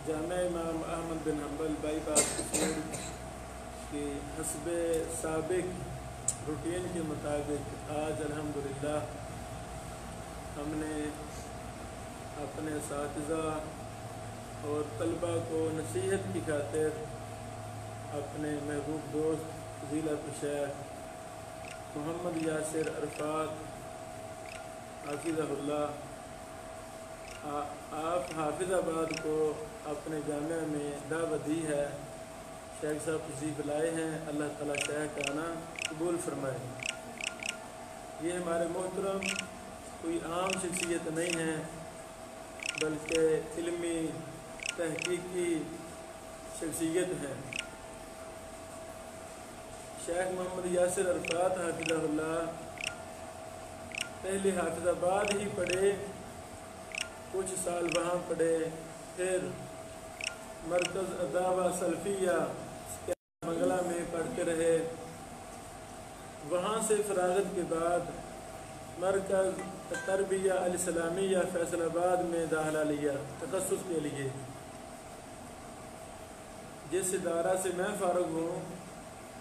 جامع امام احمد بن حنبل بائی پاس قصور کی حسب سابق روٹین کے مطابق آج الحمدللہ ہم نے اپنے اساتذہ اور طلباء کو نصیحت کی خاطر اپنے محبوب دوست فضیلت الشیخ محمد یاسر عرفات حافظہ اللہ آپ حافظ آباد کو اپنے جامعہ میں دعوت دی ہے۔ شیخ صاحب تشریف لائے ہیں، اللہ تعالیٰ شیخ کا آنا قبول فرمائے۔ یہ ہمارے محترم کوئی عام شخصیت نہیں ہے بلکہ علمی تحقیقی شخصیت ہے۔ شیخ محمد یاسر عرفات حافظہ اللہ پہلے حافظ آباد ہی پڑھے، کچھ سال وہاں پڑھے، پھر مرکز اداوہ سلفیہ منگلہ میں پڑھتے رہے۔ وہاں سے فراغت کے بعد مرکز تربیہ الاسلامیہ فیصل آباد میں داخلہ لیا تخصص کے لیے۔ جس ادارہ سے میں فارغ ہوں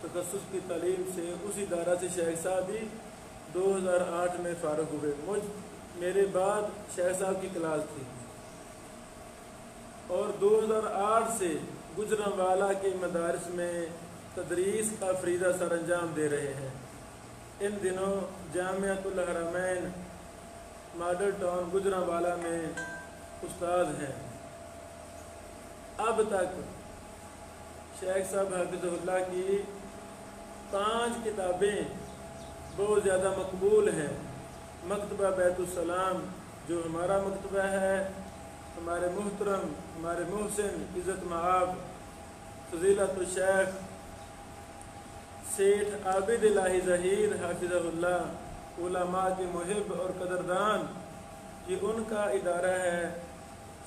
تخصص کی تعلیم سے، اس ادارہ سے شیخ صاحب بھی 2008 میں فارغ ہوئے۔ میرے بعد شیخ صاحب کی کلاس تھی اور 2008 سے گجرانوالہ کے مدارس میں تدریس کا فریضہ سر انجام دے رہے ہیں۔ ان دنوں جامعۃ الحرمین ماڈل ٹاؤن گجرانوالہ میں استاد ہیں۔ اب تک شیخ صاحب حافظہ اللہ کی 5 کتابیں بہت زیادہ مقبول ہیں۔ مکتبہ بیت السلام جو ہمارا مکتبہ ہے، ہمارے محترم، ہمارے محسن، عزت مآب فضیلت الشیخ سیٹھ عابد الہی ظہیر حافظہ اللہ، علماء کے محب اور قدردان، یہ ان کا ادارہ ہے۔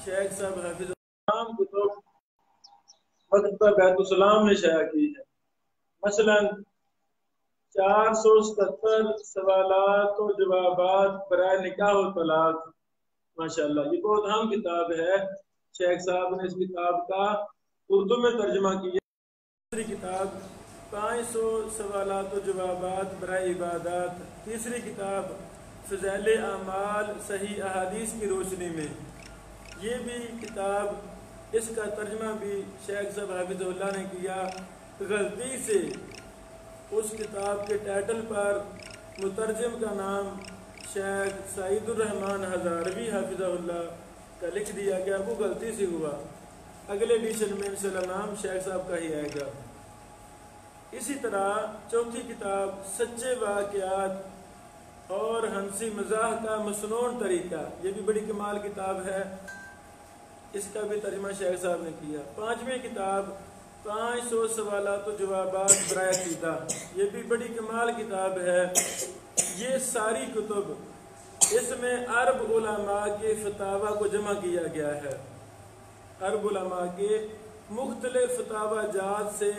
شیخ صاحب حافظہ اللہ کتب مکتبہ بیت السلام نے شائع کی ہے۔ مثلاً 477 سوالات و جوابات برائے نکاح و طلاق، ماشاءاللہ یہ بہت اہم کتاب ہے۔ شیخ صاحب نے اس کتاب کا اردو میں ترجمہ کیا۔ دوسری کتاب 500 سوالات و جوابات برائے عبادات، تیسری کتاب فضائل اعمال صحیح احادیث کی روشنی میں، یہ بھی کتاب، اس کا ترجمہ بھی شیخ صاحب حافظہ اللہ نے کیا۔ غلطی سے اس کتاب کے ٹائٹل پر مترجم کا نام شیخ سعید الرحمن ہزاروی حافظہ اللہ کا لکھ دیا گیا، وہ غلطی سے ہوا۔ اگلے ایڈیشن میں انشاءاللہ نام شیخ صاحب کا ہی آئے گا۔ اسی طرح چوتھی کتاب سچے واقعات اور ہنسی مزاح کا مسنون طریقہ، یہ بھی بڑی کمال کتاب ہے، اس کا بھی ترجمہ شیخ صاحب نے کیا۔ 5ویں کتاب 500 سوالات و جوابات برائے عقیدہ، یہ بھی بڑی کمال کتاب ہے۔ یہ ساری کتب، اس میں عرب علماء کے فتاوی کو جمع کیا گیا ہے۔ عرب علماء کے مختلف فتاوی جات سے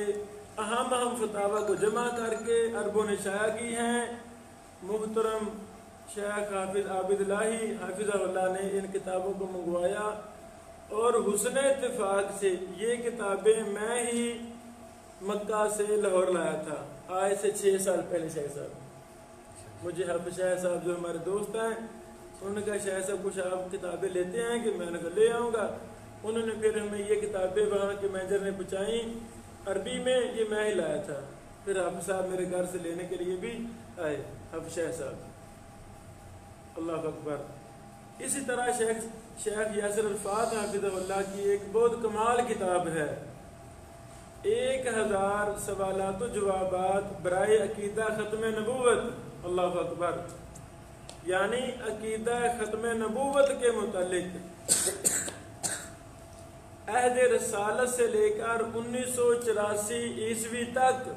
اہم فتاوی کو جمع کر کے عربوں نے شائع کی ہیں۔ محترم شیخ حافظ عابد الہی حافظہ اللہ نے ان کتابوں کو منگوایا اور حسن اتفاق سے یہ کتابیں میں ہی مکہ سے لاہور لایا تھا، آج سے 6 سال پہلے۔ شیخ صاحب مجھے حافظ شیخ صاحب جو ہمارے دوست ہیں، انہوں نے کہا شیخ صاحب کچھ آپ کتابیں لیتے ہیں کہ میں نے کہا لے آؤں گا۔ انہوں نے پھر ہمیں یہ کتابیں وہاں کے مینیجر نے پہنچائیں عربی میں، یہ میں ہی لایا تھا۔ پھر حافظ صاحب میرے گھر سے لینے کے لیے بھی آئے، حافظ شیخ صاحب، اللہ اکبر۔ اسی طرح شیخ یاسر عرفات حافظہ اللہ کی ایک بہت کمال کتاب ہے، 1000 سوالات و جوابات برائے عقیدہ ختم نبوت، اللہ اکبر، یعنی عقیدہ ختم نبوت کے متعلق عہد رسالت سے لے کر 1984 عیسوی تک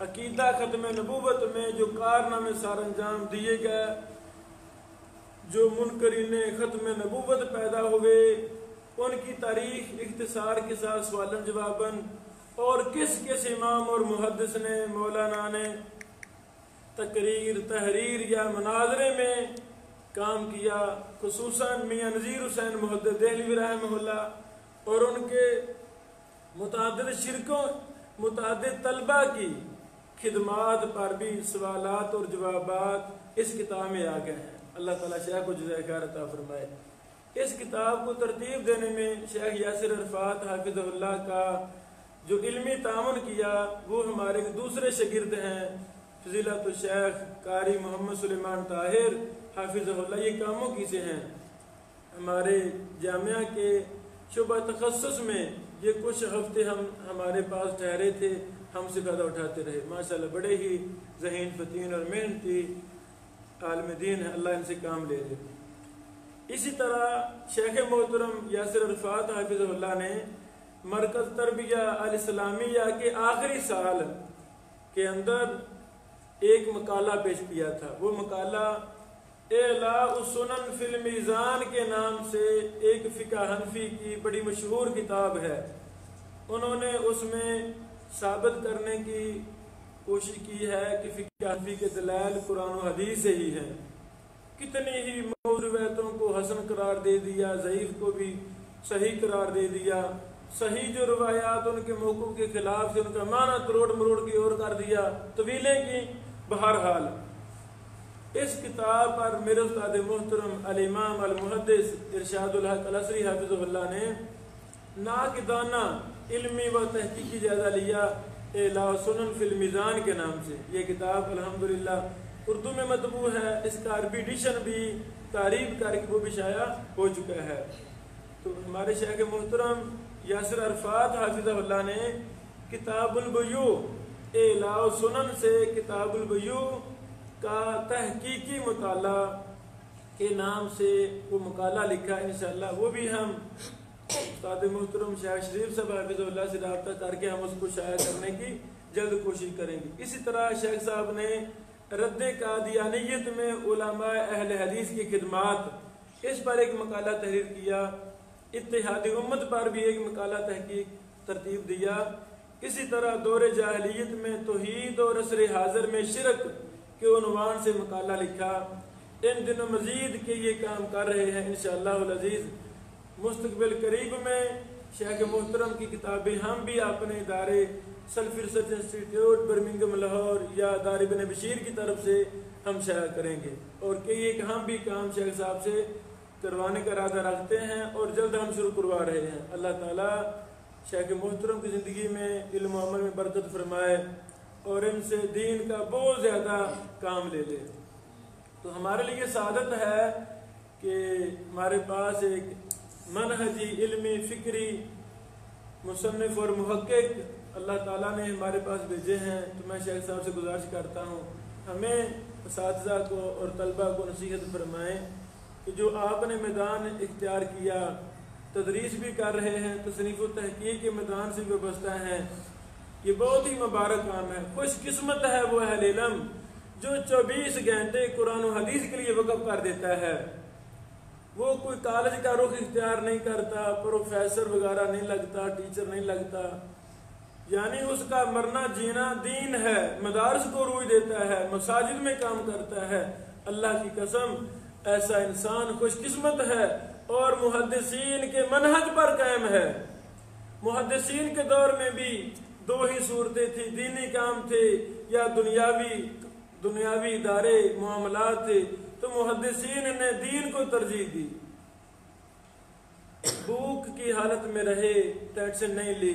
عقیدہ ختم نبوت میں جو کارنامے سر انجام دیے گئے، جو منکرین ختم نبوت پیدا ہوئے، ان کی تاریخ اختصار کے ساتھ سوالن جواباً، اور کس کس امام اور محدث نے، مولانا نے تقریر، تحریر یا مناظرے میں کام کیا، خصوصاً میاں نذیر حسین محدث دہلوی رحمہ اللہ اور ان کے متعدد طلبہ کی خدمات پر بھی سوالات اور جوابات اس کتاب میں آ گئے ہیں۔ اللہ تعالیٰ شیخ کو جزائے خیر عطا فرمائے۔ اس کتاب کو ترتیب دینے میں شیخ یاسر عرفات حافظ اللہ کا جو علمی تعاون کیا وہ ہمارے دوسرے شاگرد ہیں فضیلت الشیخ قاری محمد سلیمان طاہر حافظ اللہ، یہ کاموں کی سے ہیں۔ ہمارے جامعہ کے شعبہ تخصص میں یہ کچھ ہفتے ہمارے پاس ٹھہرے تھے، ہم سے فائدہ اٹھاتے رہے۔ ماشاءاللہ بڑے ہی ذہین فتین اور محنتی عالم دین ہے، اللہ ان سے کام لے لے۔ اسی طرح شیخ محترم یاسر عرفات حافظ اللہ نے مرکز تربیہ الاسلامیہ کے آخری سال کے اندر ایک مقالہ پیش کیا تھا۔ وہ مقالہ اعلاء السنن فی المیزان کے نام سے ایک فقہ حنفی کی بڑی مشہور کتاب ہے۔ انہوں نے اس میں ثابت کرنے کی کوشش کی ہے کہ فقہ حنفی کے دلائل قرآن و حدیث سے ہی ہیں۔ کتنی ہی روایتوں کو حسن قرار دے دیا، ضعیف کو بھی صحیح قرار دے دیا، صحیح جو روایات ان کے موقف کے خلاف سے ان کا معنی تروڑ مروڑ کے اور کر دیا، طویلیں کی۔ بہرحال اس کتاب پر میرے استاد محترم الامام المحدث ارشاد الحق الاسری حافظ اللہ نے ناقدانہ علمی و تحقیقی جائزہ لیا اعلاء سنن فی المیزان کے نام سے۔ یہ کتاب الحمدللہ اردو میں مطبوع ہے، اس کا عربی ایڈیشن بھی تعریف کر کے وہ بھی شائع ہو چکا ہے۔ تو ہمارے شیخ محترم یاسر عرفات حافظ اللہ نے کتاب البیوع اعلاء سنن سے کتاب البیوع کا تحقیقی مطالعہ کے نام سے وہ مقالہ لکھا ہے۔ انشاءاللہ وہ بھی ہم استاد محترم شیخ شریف صاحب حافظ اللہ سے رابطہ کر کے ہم اس کو شائع کرنے کی جلد کوشش کریں گے۔ اسی طرح شیخ صاحب نے رد قادیانیت میں علماء اہل حدیث کی خدمات، اس پر ایک مقالہ تحریر کیا۔ اتحاد امت پر بھی ایک مقالہ تحقیق ترتیب دیا۔ اسی طرح دور جاہلیت میں توحید اور عصر حاضر میں شرک کے عنوان سے مقالہ لکھا۔ ان دنوں مزید کے یہ کام کر رہے ہیں انشاءاللہ العزیز۔ مستقبل قریب میں شیخ محترم کی کتابیں ہم بھی اپنے ادارے self research institute Birmingham Lahore یا دار ابن بشیر کی طرف سے ہم شائع کریں گے، اور کئی ایک ہم بھی کام شیخ صاحب سے کروانے کا ارادہ رکھتے ہیں اور جلد ہم شروع کروا رہے ہیں۔ اللہ تعالیٰ شیخ محترم کی زندگی میں علم و عمل میں برکت فرمائے اور ان سے دین کا بہت زیادہ کام لے لے۔ تو ہمارے لیے سعادت ہے کہ ہمارے پاس ایک منہجی علمی فکری مصنف اور محقق اللہ تعالیٰ نے ہمارے پاس بھیجے ہیں۔ تو میں شیخ صاحب سے گزارش کرتا ہوں ہمیں اساتذہ کو اور طلبہ کو نصیحت فرمائیں کہ جو آپ نے میدان اختیار کیا، تدریس بھی کر رہے ہیں، تصنیف و تحقیق کے میدان سے بھی وابستہ ہیں، یہ بہت ہی مبارک کام ہے۔ خوش قسمت ہے وہ اہل علم جو 24 گھنٹے قرآن و حدیث کے لیے وقف کر دیتا ہے۔ وہ کوئی کالج کا رخ اختیار نہیں کرتا، پروفیسر وغیرہ نہیں لگتا، ٹیچر نہیں لگتا، یعنی اس کا مرنا جینا دین ہے، مدارس کو روئی دیتا ہے، مساجد میں کام کرتا ہے۔ اللہ کی قسم ایسا انسان خوش قسمت ہے اور محدثین کے منہج پر قائم ہے۔ محدثین کے دور میں بھی دو ہی صورتیں تھی، دینی کام تھے یا دنیاوی ادارے معاملات تھے، تو محدثین نے دین کو ترجیح دی۔ بھوک کی حالت میں رہے، ٹینشن نہیں لی،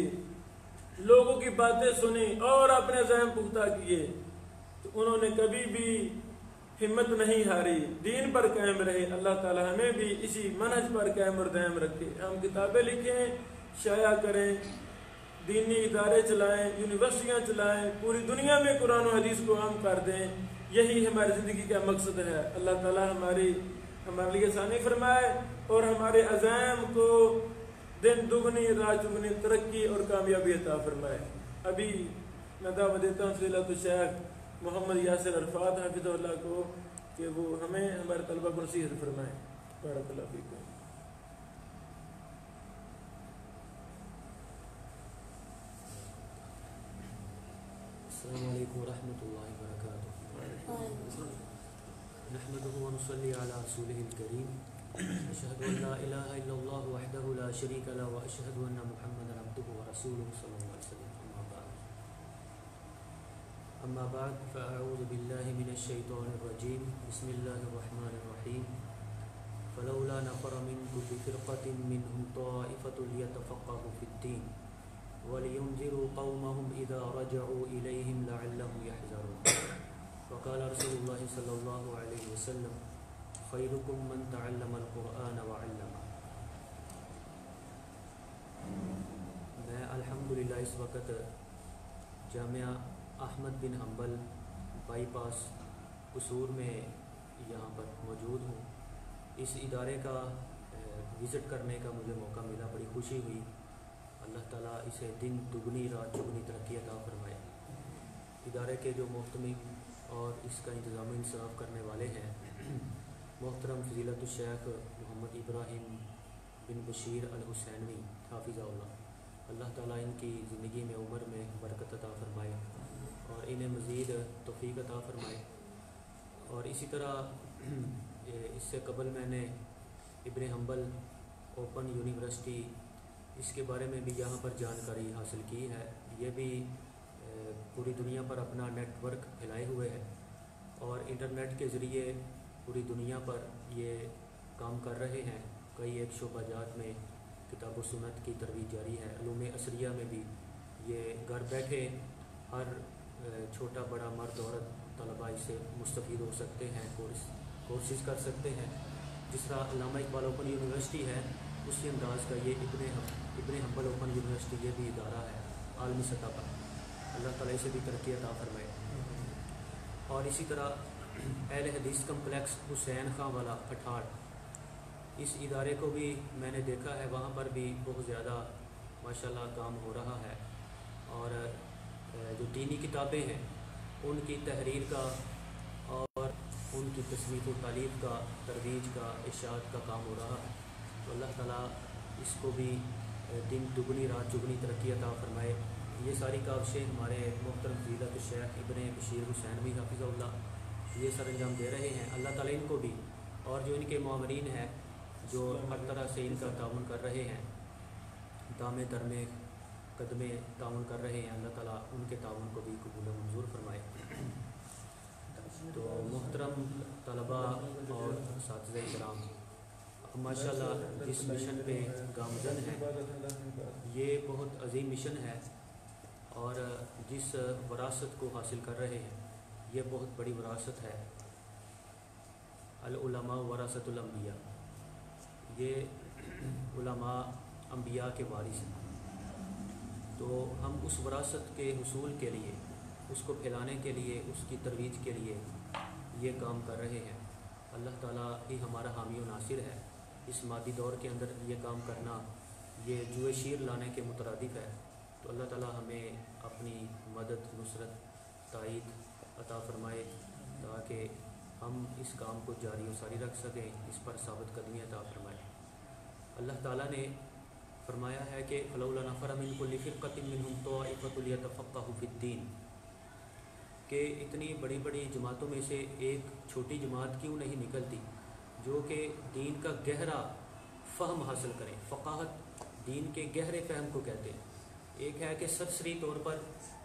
لوگوں کی باتیں سنی اور اپنے ذہن پختہ کیے، تو انہوں نے کبھی بھی ہمت نہیں ہاری، دین پر قائم رہے۔ اللہ تعالی ہمیں بھی اسی منہج پر قائم اور دائم رکھے۔ ہم کتابیں لکھیں، شائع کریں، دینی ادارے چلائیں، یونیورسٹیاں چلائیں، پوری دنیا میں قرآن و حدیث کو عام کر دیں، یہی ہماری زندگی کا مقصد ہے۔ اللہ تعالی ہمارے لیے آسانی فرمائے اور ہمارے عزائم کو دن دگنی رات چگنی ترقی اور کامیابی عطا فرمائے۔ ابھی میں دعوت دیتا ہوں فضیلت الشیخ محمد یاسر عرفات حافظ اللہ کو کہ وہ ہمیں ہمارے طلبہ کو نصیحت فرمائیں۔ بارک اللہ فیکم۔ السلام علیکم ورحمۃ اللہ وبرکاتہ۔ نحمده ونصلي على رسوله الكريم أشهد أن لا إله إلا الله وحده لا شريك له وأشهد أن محمدا عبده ورسوله صلى الله عليه وسلم أما بعد فأعوذ بالله من الشيطان الرجيم بسم الله الرحمن الرحيم فلولا نفر من كل فرقة منهم طائفة ليتفقهوا في الدين ولينذروا قومهم إذا رجعوا إليهم لعلهم يحذرون وقال رسول الله صلى الله عليه وسلم خيركم من تعلم القرآن وعلمه. میں الحمدللہ اس وقت جامعہ احمد بن حنبل بائی پاس قصور میں یہاں پر موجود ہوں. اس ادارے کا وزٹ کرنے کا مجھے موقع ملا, بڑی خوشی ہوئی. اللہ تعالیٰ اسے دن دگنی رات چگنی ترقی عطا فرمائے. ادارے کے جو محتمم اور اس کا انتظامی انصراف کرنے والے ہیں محترم فضیلت الشیخ محمد ابراہیم بن بشیر الحسینوی حافظہ اللہ, اللہ تعالیٰ ان کی زندگی میں عمر میں برکت عطا فرمائے اور انہیں مزید توفیق عطا فرمائے. اور اسی طرح اس سے قبل میں نے ابن حنبل اوپن یونیورسٹی اس کے بارے میں بھی یہاں پر جانکاری حاصل کی ہے. یہ بھی پوری دنیا پر اپنا نیٹ ورک پھیلائے ہوئے ہے اور انٹرنیٹ کے ذریعے پوری دنیا پر یہ کام کر رہے ہیں. کئی ایک شعبہ جات میں کتاب و سنت کی ترویج جاری ہے. علوم عصریہ میں بھی یہ گھر بیٹھے ہر چھوٹا بڑا مرد عورت طلباء اس سے مستفید ہو سکتے ہیں, کورسز کر سکتے ہیں. جس طرح علامہ اقبال اوپن یونیورسٹی ہے اسی انداز کا یہ ابن حنبل اوپن یونیورسٹی یہ بھی ادارہ ہے عالمی سطح پر. اللہ تعالیٰ اسے بھی ترقی عطا فرمائے. اور اسی طرح اہل حدیث کمپلیکس حسین خان والا پٹھاڑ, اس ادارے کو بھی میں نے دیکھا ہے, وہاں پر بھی بہت زیادہ ماشاءاللہ کام ہو رہا ہے. اور جو دینی کتابیں ہیں ان کی تحریر کا اور ان کی تصنیف و تالیف کا, ترویج کا, اشاعت کا کام ہو رہا ہے. تو اللہ تعالیٰ اس کو بھی دن دگنی رات چگنی ترقی عطا فرمائے. یہ ساری کاوشیں ہمارے محترم فضیلت الشیخ ابن بشیر حسینوی حافظہ اللہ یہ سر انجام دے رہے ہیں. اللہ تعالیٰ ان کو بھی اور جو ان کے معاورین ہیں جو ہر طرح سے ان کا تعاون کر رہے ہیں, دامے درمے قدمے تعاون کر رہے ہیں, اللہ تعالیٰ ان کے تعاون کو بھی قبول و منظور فرمائے. تو محترم طلباء اور اساتذہ کرام, ماشاءاللہ جس مشن پہ گامزن ہیں یہ بہت عظیم مشن ہے اور جس وراثت کو حاصل کر رہے ہیں یہ بہت بڑی وراثت ہے. العلماء ورثۃ الانبیاء, یہ علماء انبیاء کے وارث ہیں. تو ہم اس وراثت کے حصول کے لیے, اس کو پھیلانے کے لیے, اس کی ترویج کے لیے یہ کام کر رہے ہیں. اللہ تعالیٰ ہی ہمارا حامی و ناصر ہے. اس مادی دور کے اندر یہ کام کرنا یہ جوئے شیر لانے کے مترادف ہے. تو اللہ تعالیٰ ہمیں اپنی مدد, نصرت, تائید عطا فرمائے تاکہ ہم اس کام کو جاری و ساری رکھ سکیں, اس پر ثابت قدمی عطا فرمائے. اللہ تعالیٰ نے فرمایا ہے کہ فلولا نفر من کل فرقۃ منہم طائفۃ لیتفقہوا فی الدین, کہ اتنی بڑی بڑی جماعتوں میں سے ایک چھوٹی جماعت کیوں نہیں نکلتی جو کہ دین کا گہرا فہم حاصل کریں. فقاہت دین کے گہرے فہم کو کہتے ہیں. ایک ہے کہ سرسری طور پر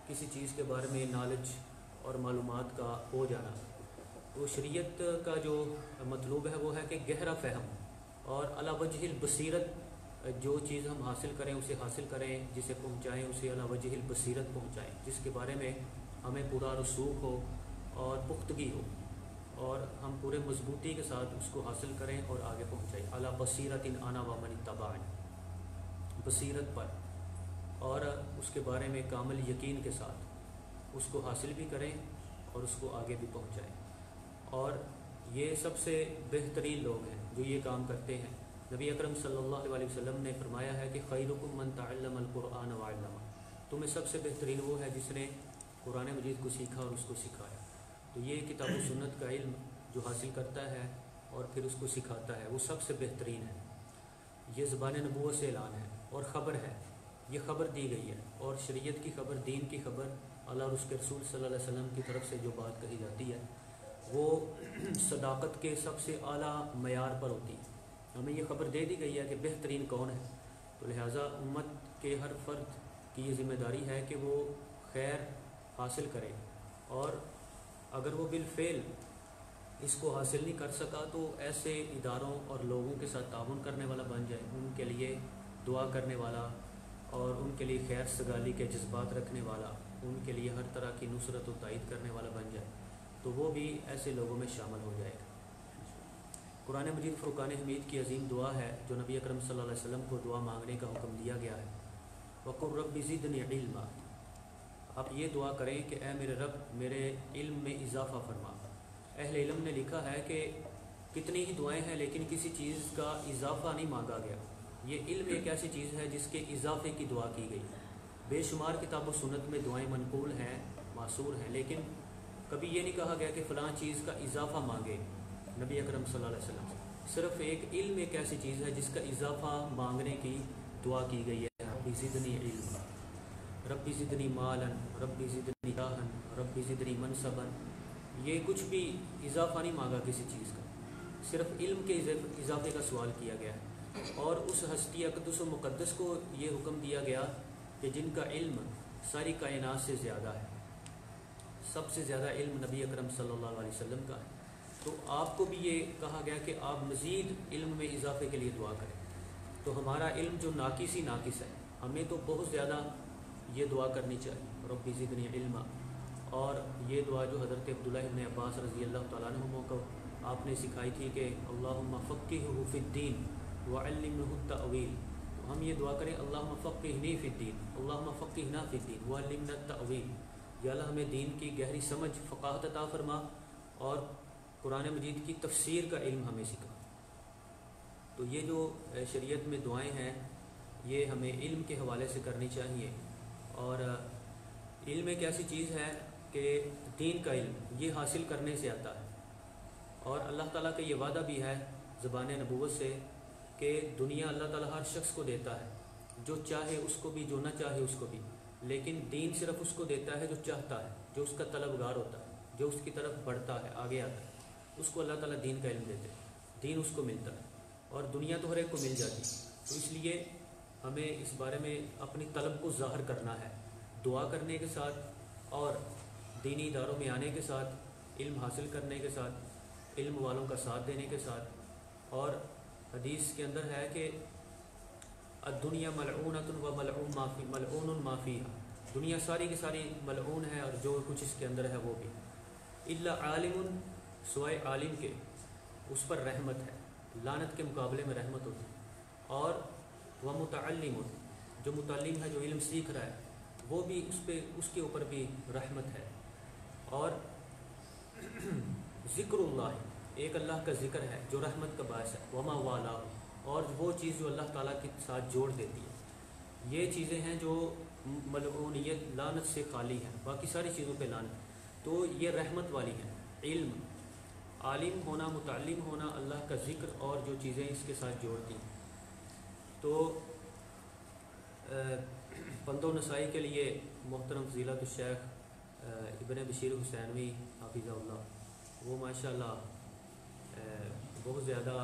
کسی چیز کے بارے میں نالج اور معلومات کا ہو جانا. تو شریعت کا جو مطلوب ہے وہ ہے کہ گہرا فہم اور علی وجہ البصیرت, جو چیز ہم حاصل کریں اسے حاصل کریں, جسے پہنچائیں اسے علی وجہ البصیرت پہنچائیں, جس کے بارے میں ہمیں پورا رسوخ ہو اور پختگی ہو اور ہم پورے مضبوطی کے ساتھ اس کو حاصل کریں اور آگے پہنچائیں. علی بصیرت انا ومن اتبعنی, بصیرت پر اور اس کے بارے میں کامل یقین کے ساتھ اس کو حاصل بھی کریں اور اس کو آگے بھی پہنچائیں. اور یہ سب سے بہترین لوگ ہیں جو یہ کام کرتے ہیں. نبی اکرم صلی اللہ علیہ وسلم نے فرمایا ہے کہ خیرکم من تعلم القرآن وعلمہ, تمہیں سب سے بہترین وہ ہے جس نے قرآن مجید کو سیکھا اور اس کو سکھایا. تو یہ کتاب و سنت کا علم جو حاصل کرتا ہے اور پھر اس کو سکھاتا ہے وہ سب سے بہترین ہے. یہ زبان نبوت سے اعلان ہے اور خبر ہے, یہ خبر دی گئی ہے اور شریعت کی خبر, دین کی خبر, اللہ اور اس کے رسول صلی اللہ علیہ وسلم کی طرف سے جو بات کہی جاتی ہے وہ صداقت کے سب سے اعلیٰ معیار پر ہوتی ہے۔ ہمیں یہ خبر دے دی گئی ہے کہ بہترین کون ہے، تو لہٰذا امت کے ہر فرد کی یہ ذمہ داری ہے کہ وہ خیر حاصل کرے، اور اگر وہ بالفعل اس کو حاصل نہیں کر سکا تو ایسے اداروں اور لوگوں کے ساتھ تعاون کرنے والا بن جائے، ان کے لیے دعا کرنے والا اور ان کے لیے خیر سگالی کے جذبات رکھنے والا، ان کے لیے ہر طرح کی نصرت و تائید کرنے والا بن جائے، تو وہ بھی ایسے لوگوں میں شامل ہو جائے گا۔ قرآن مجید فرقان حمید کی عظیم دعا ہے جو نبی اکرم صلی اللہ علیہ وسلم کو دعا مانگنے کا حکم دیا گیا ہے۔ وَقُلْ رَبِّ زِدْنِی عِلْمًا، آپ یہ دعا کریں کہ اے میرے رب میرے علم میں اضافہ فرما۔ اہل علم نے لکھا ہے کہ کتنی ہی دعائیں ہیں لیکن کسی چیز کا اضافہ نہیں مانگا گیا۔ یہ علم ایک ایسی چیز ہے جس کے اضافے کی دعا کی گئی۔ بے شمار کتاب و سنت میں دعائیں منقول ہیں، معصور ہیں، لیکن کبھی یہ نہیں کہا گیا کہ فلاں چیز کا اضافہ مانگے نبی اکرم صلی اللہ علیہ وسلم سے۔ صرف ایک علم ایک ایسی چیز ہے جس کا اضافہ مانگنے کی دعا کی گئی ہے۔ ربی زدنی علما، ربی زدنی مالا، ربی زدنی جاہا، ربی زدنی منصبا۔ یہ کچھ بھی اضافہ نہیں مانگا کسی چیز کا، صرف علم کے اضافے کا سوال کیا گیا ہے۔ اور اس ہستی اقدس و مقدس کو یہ حکم دیا گیا کہ جن کا علم ساری کائنات سے زیادہ ہے، سب سے زیادہ علم نبی اکرم صلی اللہ علیہ وسلم کا ہے، تو آپ کو بھی یہ کہا گیا کہ آپ مزید علم میں اضافے کے لیے دعا کریں۔ تو ہمارا علم جو ناقص ہی ناقص ہے، ہمیں تو بہت زیادہ یہ دعا کرنی چاہیے، ربی زدنی علما۔ اور یہ دعا جو حضرت عبداللہ ابن عباس رضی اللہ تعالیٰ عنہ کو آپ نے سکھائی تھی کہ اللہم فقہہ فی الدین وعلمہ التأویل، تو ہم یہ دعا کریں اللہم فقہنی فی الدین، اللہم فقہنا فی الدین وعلمنا التأویل، یا اللہ ہمیں دین کی گہری سمجھ فقاہت عطا فرما اور قرآن مجید کی تفسیر کا علم ہمیں سکھا۔ تو یہ جو شریعت میں دعائیں ہیں یہ ہمیں علم کے حوالے سے کرنی چاہیے۔ اور علم ایک ایسی چیز ہے کہ دین کا علم یہ حاصل کرنے سے آتا ہے، اور اللہ تعالیٰ کا یہ وعدہ بھی ہے زبان نبوت سے کہ دنیا اللہ تعالیٰ ہر شخص کو دیتا ہے، جو چاہے اس کو بھی، جو نہ چاہے اس کو بھی، لیکن دین صرف اس کو دیتا ہے جو چاہتا ہے، جو اس کا طلبگار ہوتا ہے، جو اس کی طرف بڑھتا ہے، آگے آتا ہے، اس کو اللہ تعالیٰ دین کا علم دیتے ہیں، دین اس کو ملتا ہے، اور دنیا تو ہر ایک کو مل جاتی ہے۔ تو اس لیے ہمیں اس بارے میں اپنی طلب کو ظاہر کرنا ہے، دعا کرنے کے ساتھ اور دینی اداروں میں آنے کے ساتھ، علم حاصل کرنے کے ساتھ، علم والوں کا ساتھ دینے کے ساتھ۔ اور حدیث کے اندر ہے کہ الدنیا ملعونۃ و ملعون ما فیہا، دنیا ساری کی ساری ملعون ہے اور جو کچھ اس کے اندر ہے وہ بھی، الا عالم، سوائے عالم کے، اس پر رحمت ہے، لعنت کے مقابلے میں رحمت ہوتی ہے، اور وہ متعلم، جو متعلم ہے، جو علم سیکھ رہا ہے، وہ بھی اس کے اوپر بھی رحمت ہے۔ اور ذکر اللہ، ایک اللہ کا ذکر ہے جو رحمت کا باعث ہے، وما والا، اور وہ چیز جو اللہ تعالیٰ کے ساتھ جوڑ دیتی ہے، یہ چیزیں ہیں جو ملعونیت، لعنت سے خالی ہیں، باقی ساری چیزوں پہ لعنت، تو یہ رحمت والی ہیں۔ علم، عالم ہونا، متعلم ہونا، اللہ کا ذکر اور جو چیزیں اس کے ساتھ جوڑتی ہیں۔ تو بند و نسائی کے لیے محترم فضیلت الشیخ ابن بشیر حسینوی حافظہ اللہ، وہ ماشاءاللہ بہت زیادہ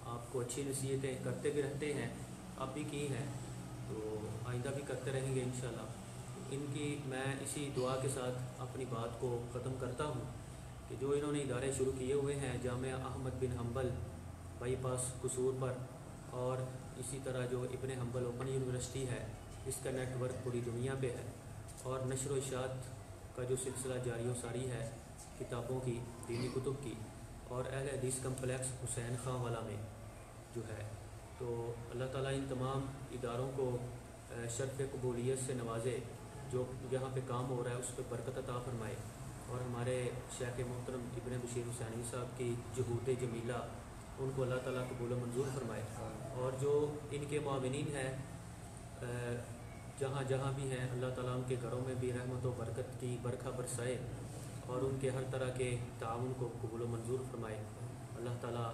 آپ کو اچھی نصیحتیں کرتے بھی رہتے ہیں، آپ بھی کی ہیں، تو آئندہ بھی کرتے رہیں گے انشاءاللہ۔ ان کی میں اسی دعا کے ساتھ اپنی بات کو ختم کرتا ہوں کہ جو انہوں نے ادارے شروع کیے ہوئے ہیں، جامعہ احمد بن حنبل بائی پاس قصور پر، اور اسی طرح جو ابن حنبل اوپن یونیورسٹی ہے، اس کا نیٹ ورک پوری دنیا پہ ہے، اور نشر و اشاعت کا جو سلسلہ جاری و ساری ہے کتابوں کی، دینی کتب کی، اور اہل حدیث کمپلیکس حسین خان والا میں جو ہے، تو اللہ تعالیٰ ان تمام اداروں کو شرف قبولیت سے نوازے، جو یہاں پہ کام ہو رہا ہے اس پہ برکت عطا فرمائے، اور ہمارے شیخ محترم ابن بشیر حسینوی صاحب کی جہود جمیلہ ان کو اللہ تعالیٰ قبول و منظور فرمائے، اور جو ان کے معاونین ہیں جہاں جہاں بھی ہیں، اللہ تعالیٰ ان کے گھروں میں بھی رحمت و برکت کی برکھا برسائے، اور ان کے ہر طرح کے تعاون کو قبول و منظور فرمائے۔ اللہ تعالیٰ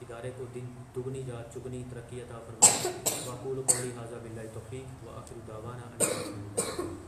ادارے کو دن دگنی یا چگنی ترقی عطا فرمائے۔ واقول قولی ھذا باللہ توفیق، وآخر دعوانا الحمد للہ۔